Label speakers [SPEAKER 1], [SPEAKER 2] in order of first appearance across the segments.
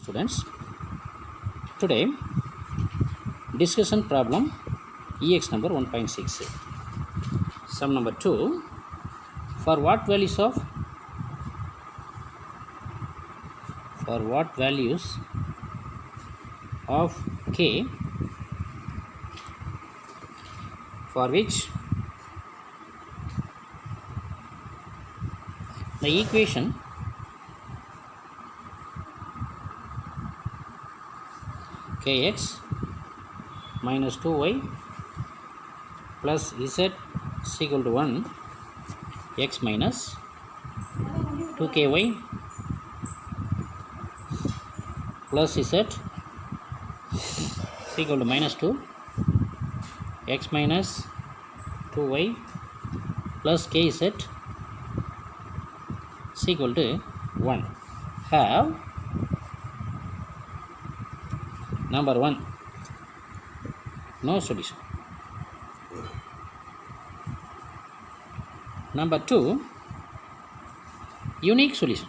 [SPEAKER 1] Students, today discussion problem EX number 1.6. Sum number 2. For what values of k for which the equation kx minus 2y plus z is equal to 1, x minus 2ky plus z is equal to minus 2, x minus 2y plus kz is equal to 1 have number 1 no solution, number 2 unique solution,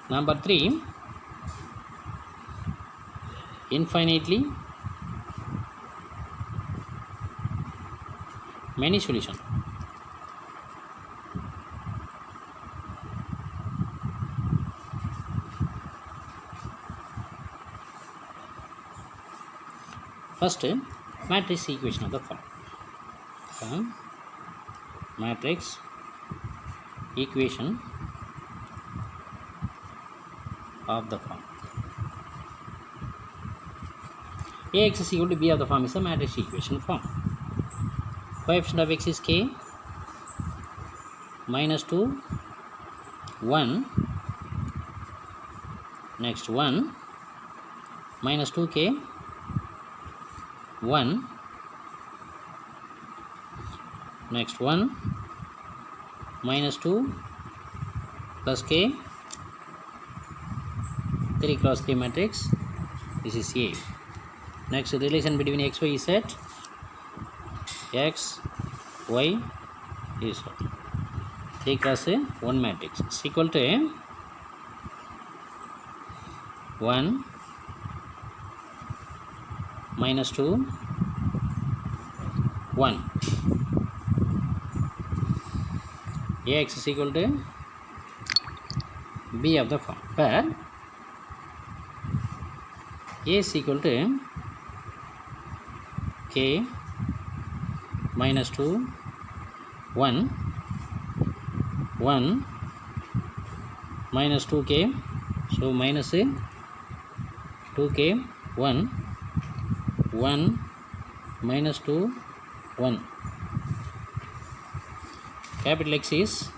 [SPEAKER 1] number 3 infinitely many solution, first matrix equation of the form. Matrix equation of the form Ax is equal to B of the form is a matrix equation form. Coefficient of x is k minus 2 1, next 1 minus 2k 1, next 1 minus 2 plus k 3 cross 3 matrix, this is A. Next relation between x, y, z, x, y is 3 cross 1 matrix is equal to 1 minus 2 1. Ax is equal to B of the form, where A is equal to k minus 2 1 1 minus 2k, so minus 2k 1 1 minus 2 1. Capital X is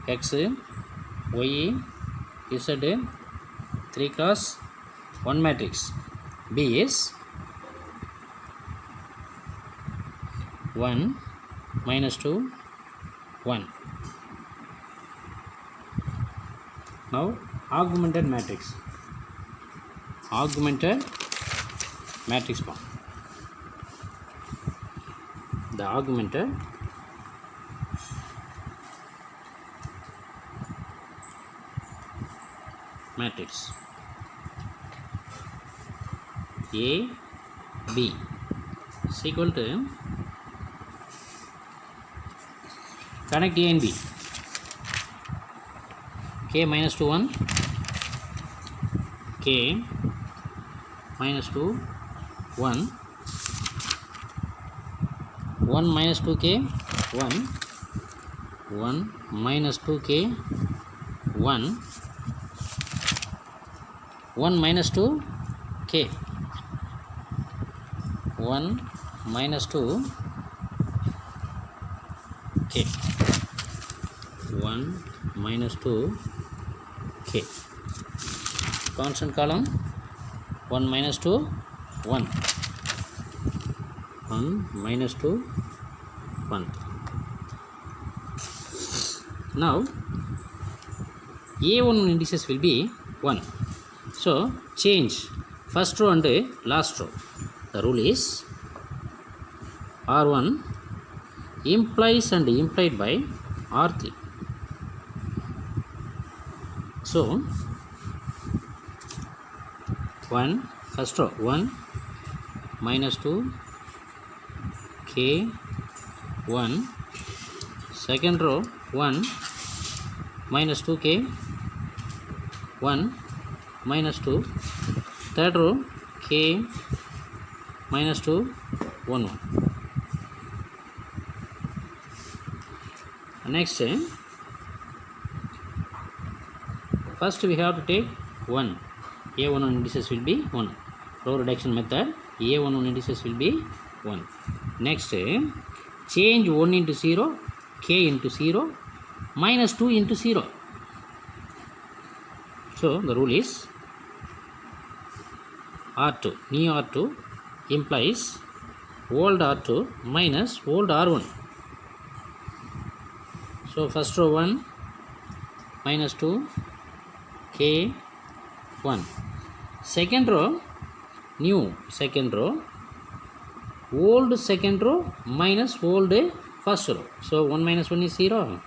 [SPEAKER 1] x, y, z 3 cross 1 matrix. B is 1 minus 2 1. Now augmented matrix form. The augmented matrix A B is equal to, connect A and B, k minus 2 1, k minus 2 1, 1 minus 2k 1, 1 minus 2k 1, 1 minus 2 k 1 minus 2 k 1 minus 2 k, constant column 1 minus 2 1 1 minus 2 1. Now A1 indices will be 1, so change first row and last row. The rule is R1 implies and implied by R3. So 1 first row 1 minus 2 k 1, second row 1 minus 2k 1 minus 2, third row k minus 2 1 1. Next, first we have to take 1. A11 indices will be 1. Row reduction method, A11 indices will be 1. Next, change 1 into 0, k into 0, minus 2 into 0. So the rule is R2, new R2 implies old R2 minus old R1. So first row 1 minus 2 k 1. Second row, new second row, old second row minus old first row. So 1 minus 1 is 0.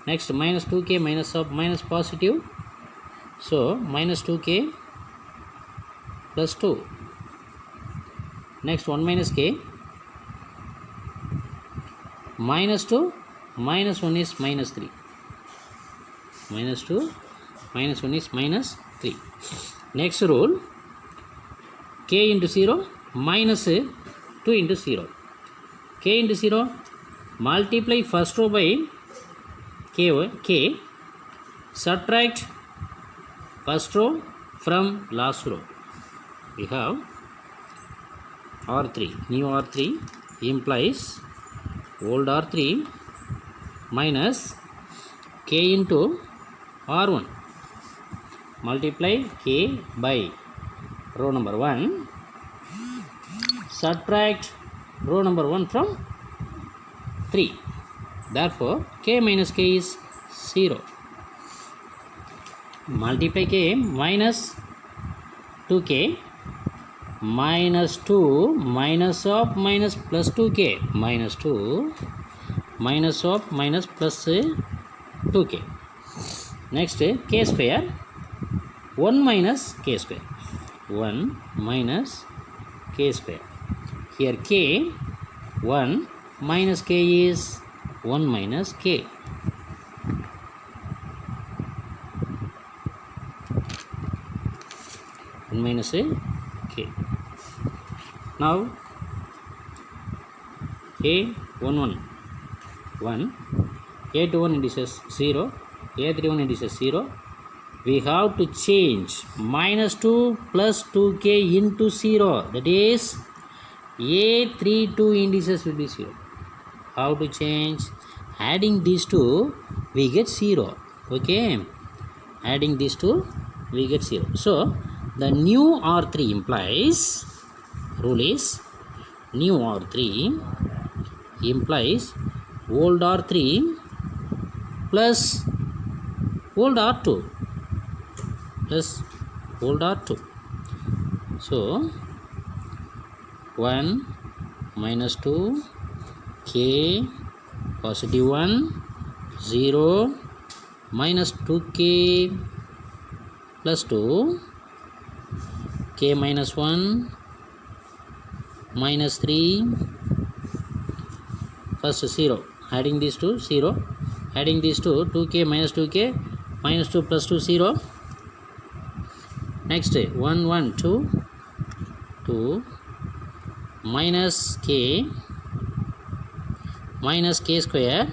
[SPEAKER 1] Next, minus 2k minus positive. So minus 2k plus 2. Next, 1 minus k minus 2 minus 1 is minus 3. Minus 2 minus 1 is minus 3. Next rule, k into 0 minus 2 into 0. K into 0, multiply first row by k, subtract first row from last row. We have R3, new R3 implies old R3 minus k into R1. Multiply k by row number 1, subtract row number 1 from 3. Therefore, k minus k is 0. Multiply k minus 2k minus 2 minus of minus plus 2k minus 2 minus of minus plus 2k. Next, k square 1 minus k square. 1 minus k square. Here k 1 minus k is 1 minus k. Minus k. Now A11 1, A21 indices 0, A31 indices 0. We have to change minus 2 plus 2k into 0. That is A32 indices will be 0. How to change? Adding these two, we get 0. Okay. Adding these two, we get 0. So the new R3 implies, rule is new R3 implies old R3 plus old R2 plus old R2. So 1 minus 2 k positive 1 0 minus 2k plus 2 k minus 1 minus 3 first 0, adding these two 0, adding these two 2k minus 2k minus 2 plus 2 0. Next 1 1 2 2 minus k square.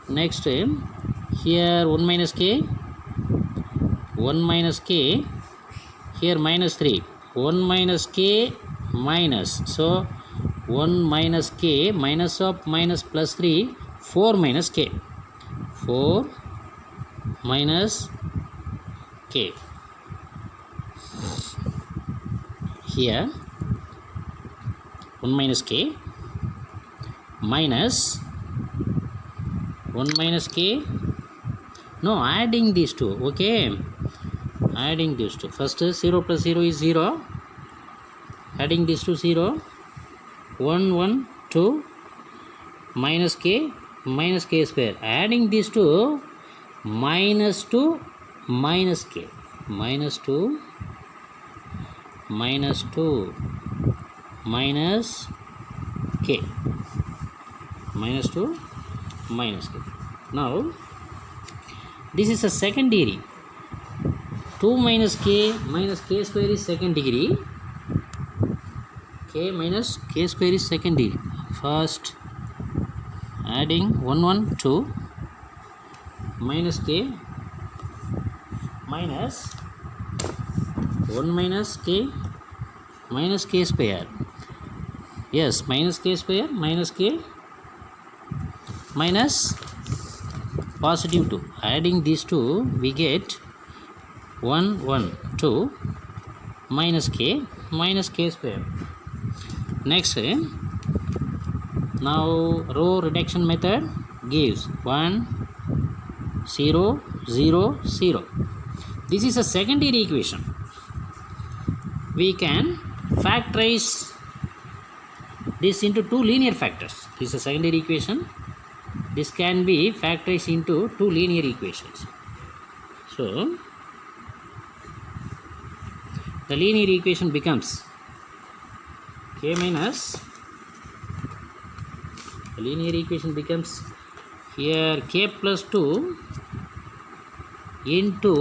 [SPEAKER 1] Next here 1 minus k, 1 minus k, here minus 3, 1 minus k minus, so 1 minus k minus of minus plus 3, 4 minus k, 4 minus k. Here 1 minus k minus 1 minus k, no, adding these two. Okay, adding these two. First 0 plus 0 is 0, adding these two 0, 1 1 2 minus k square. Adding these two, minus 2 minus k, minus 2 minus 2 minus k, minus 2 minus k. Now this is a second degree. 2 minus k square is second degree. K minus k square is second degree. First adding 1 1 2 minus k minus 1 minus k square. Yes, minus k square minus k minus positive 2. Adding these two, we get 1 1 2 minus k square. Next, now row reduction method gives 1 0 0 0. This is a secondary equation. We can factorize this into two linear factors. This is a secondary equation. This can be factorized into two linear equations. So the linear equation becomes k minus, the linear equation becomes here k plus 2 into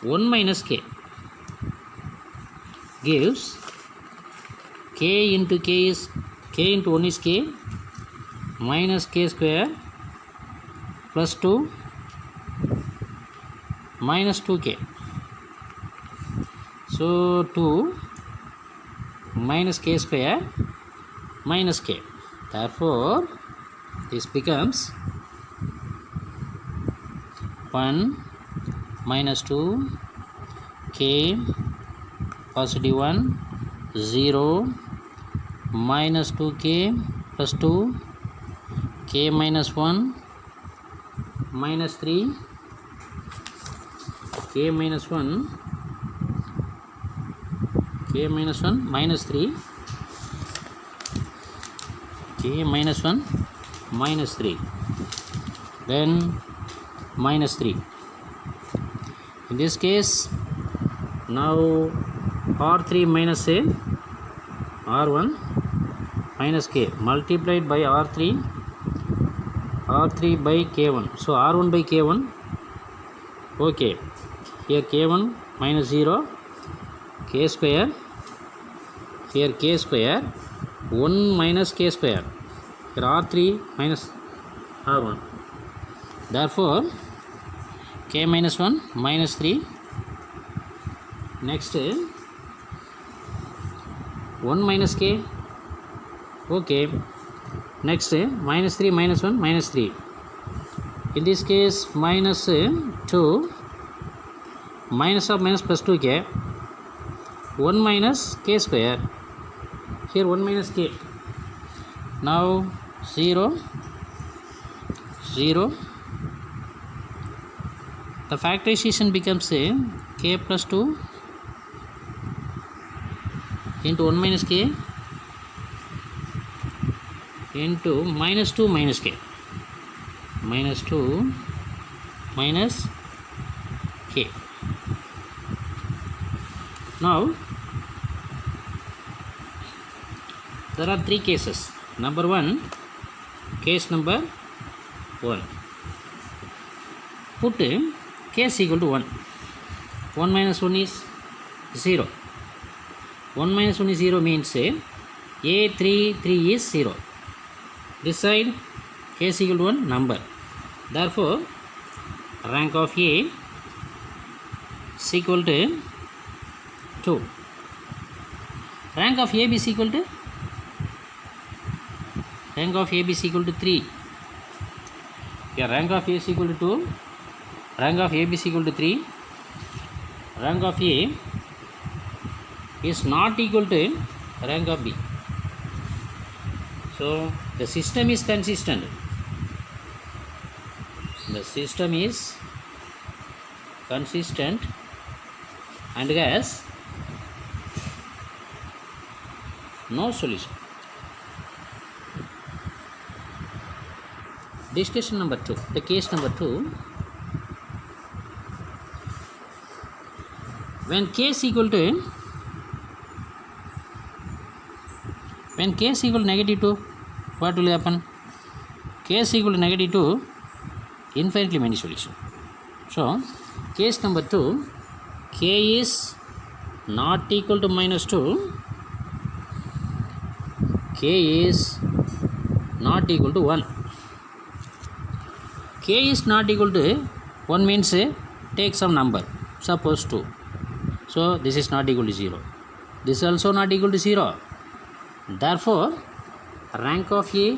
[SPEAKER 1] 1 minus k gives k into k is k into 1 is k minus k square plus 2 minus 2k. So 2 minus k square minus k. Therefore this becomes 1 minus 2 k positive 1 0 minus 2k plus 2 k minus 1 minus 3 k minus 1 minus 3 k minus 1 minus 3, then minus 3. In this case, now r3 minus a r1 minus k multiplied by r3 by k1. So r1 by k1. Okay, here k1 minus 0, k square, here k square, 1 minus k square, here r3 minus r1. Therefore k minus 1 minus 3. Next 1 minus k. Okay, next minus 3 minus 1 minus 3. In this case minus 2 minus of minus plus 2k, 1 minus k square, here 1 minus k. Now 0 0. The factorization becomes k plus 2 into 1 minus k into minus 2 minus k, minus 2 minus k. Now there are three cases. Number 1, case number 1, put k is equal to 1. 1 minus 1 is 0. 1 minus 1 is 0 means a3 3 is 0. This side k is equal to 1 number. Therefore rank of a is equal to 2. Rank of AB is equal to 3. Here rank of A is equal to 2, rank of AB is equal to 3, rank of A is not equal to rank of B. So the system is consistent. The system is consistent and has no solution. Discussion number 2, the case number 2. When k is equal to negative 2, what will happen? K is equal to negative 2, infinitely many solutions. So case number 2, k is not equal to minus 2, k is not equal to 1. K is not equal to 1 means take some number, suppose 2. So this is not equal to 0. This is also not equal to 0. Therefore rank of A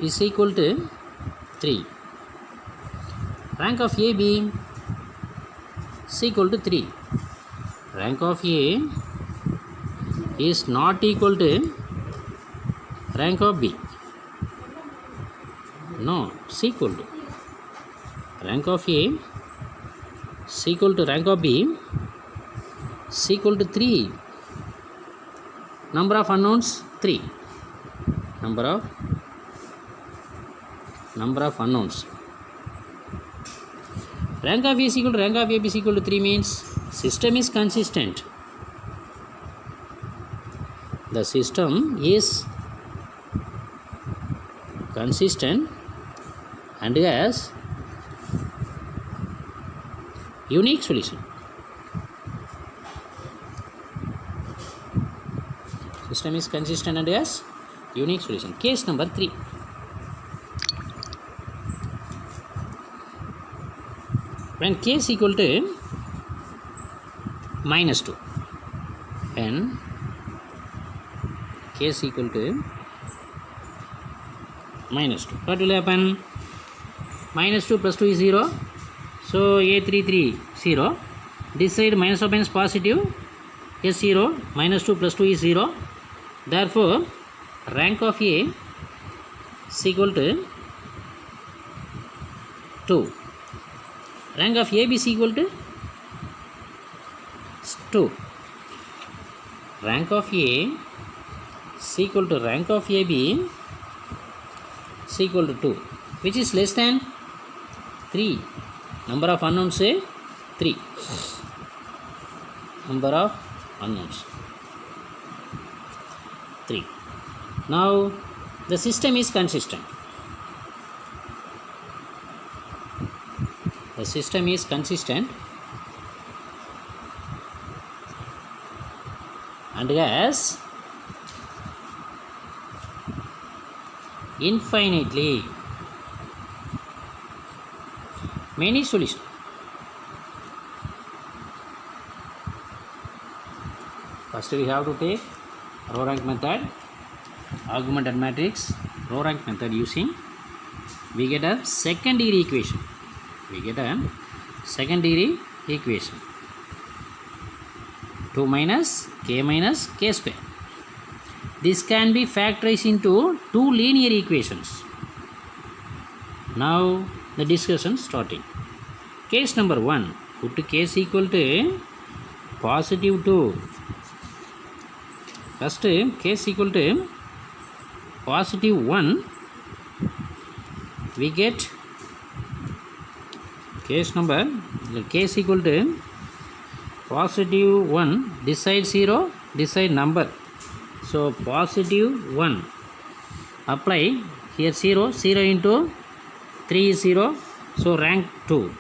[SPEAKER 1] is equal to 3. Rank of AB is equal to 3. Rank of A is not equal to rank of B. No, is equal to rank of A is equal to rank of B is equal to 3. Number of unknowns 3. Number of unknowns. Rank of A is equal to rank of AB is equal to 3 means system is consistent. The system is consistent and has unique solution. System is consistent and has unique solution. Case number 3. When k is equal to minus 2, when k is equal to minus 2, what will happen? Minus 2 plus 2 is 0. So A33 0. This side minus of minus positive is 0. Minus 2 plus 2 is 0. Therefore rank of A is equal to 2. Rank of AB is equal to 2. Rank of A is equal to rank of AB is equal to 2. Which is less than 3. Number of unknowns say 3. Number of unknowns 3. Now the system is consistent. The system is consistent and has infinitely many solutions. First we have to take row rank method, augmented matrix, row rank method using, we get a second degree equation. 2 minus k square. This can be factorized into 2 linear equations. Now the discussion starting. Case number 1, put k is equal to positive 2. First k is equal to positive 1. We get case number k is equal to positive 1. This side 0, this side number. So positive 1. Apply here 0 into 3 is 0. So rank 2.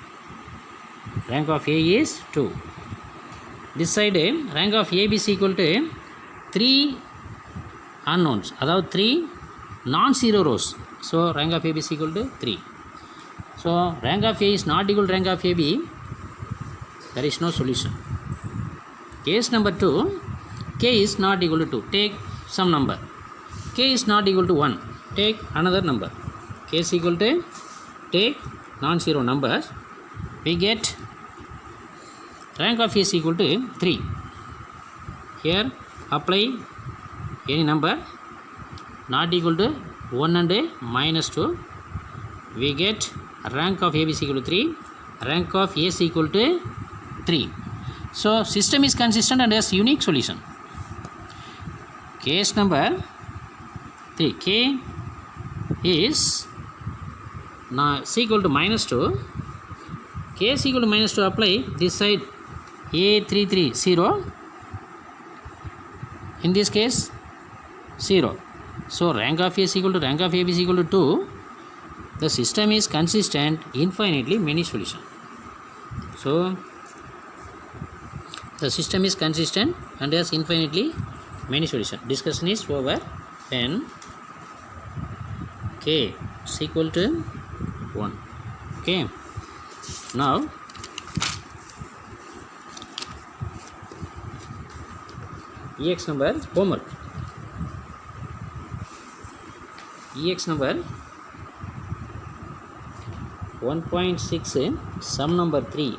[SPEAKER 1] Rank of A is 2. This side rank of AB is equal to 3 unknowns. That 3 non-zero rows. So rank of AB is equal to 3. So rank of A is not equal to rank of AB. There is no solution. Case number 2, k is not equal to 2. Take some number. K is not equal to 1. Take another number. K is equal to, take non-zero numbers. We get rank of A is equal to 3. Here apply any number not equal to 1 and minus 2. We get rank of AB is equal to 3. Rank of A is equal to 3. So system is consistent and has unique solution. Case number 3. K is now is equal to -2. K is equal to -2. Apply this side A33 0. In this case 0. So rank of A is equal to rank of AB is equal to 2. The system is consistent infinitely many solution. So the system is consistent and has infinitely many solution. Discussion is over when K is equal to 1. Okay. Now EX number homework. EX number 1.6 sum number 3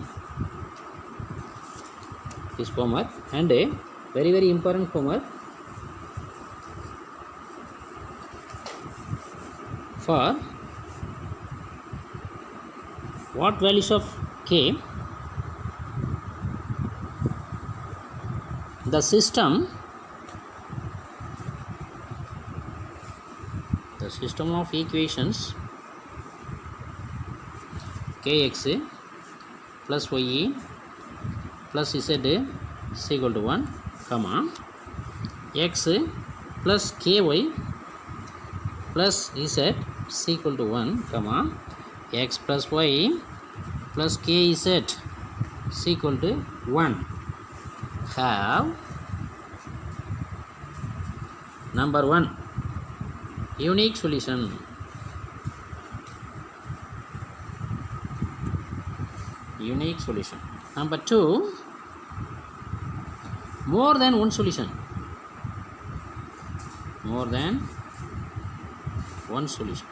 [SPEAKER 1] is homework, and a very important homework for what values of K the system of equations Kx plus y plus z is equal to 1, comma x plus ky plus z is equal to 1, comma x plus y plus kz is equal to 1 have number 1 unique solution. Unique solution. Number 2 more than one solution. More than one solution.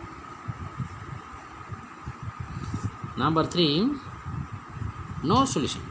[SPEAKER 1] Number 3 no solution.